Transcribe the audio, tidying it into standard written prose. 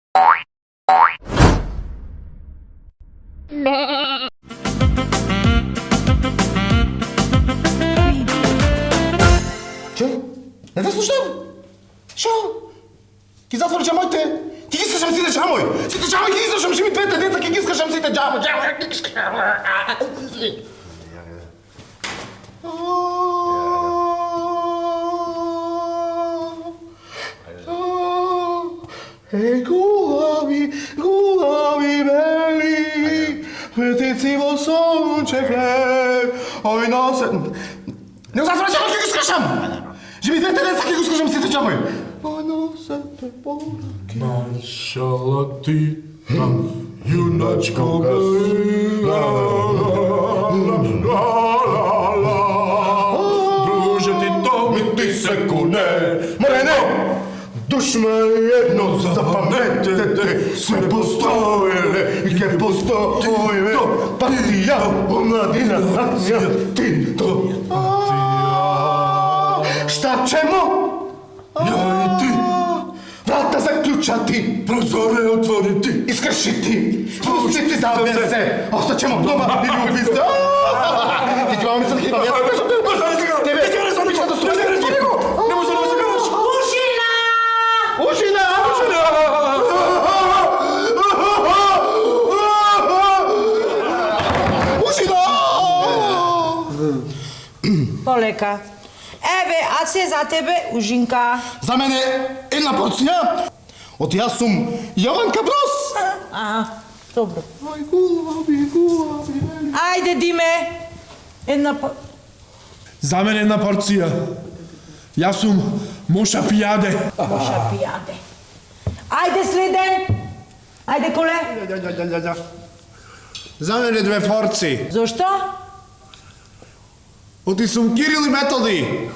Čo? Ne te slušam? Čo? Ti zatvori čamojte. Ti iskašam si te čamoj. Si te čamoj, ti iskašam si mi tvete djeca, ki iskašam si te čamoj. Hej, gulavi beli, petici vo sonče chleb, oj nose... Ne zatvori čamoj, ki iskašam! Že mi tvete djeca, ki iskašam si te čamoj. Oj nose te poruke. Naša Latina, junačko gajla, druže ti to mi ti se kune. Morene! Duš me jedno zapametete, sve postojele i ke postojele. Partija, omladina, akcija, Tito. Šta ćemo? Ja i ti, Vrata zaključati, prozore otvoriti, iskršiti, spustiti zavese. Ostaćemo doma i ljubi se. Ti ću vam sad hitno, ja sam nešto tebe. Ne može da se gledaš. Užina! Poleka. Ewe, a co za tebe, Užinka? Za mene jedna porcija. Od ja sam Jovanka Bros. Aha, dobro. Oj, gulavi. Ajde, Dime. za mene jedna porcija. Ja sam Moša Pijade. Moša Pijade. Ajde, sleden. Ajde, kole. Za mene dve porci. Zašto? Oti sam Kiril i Metodi.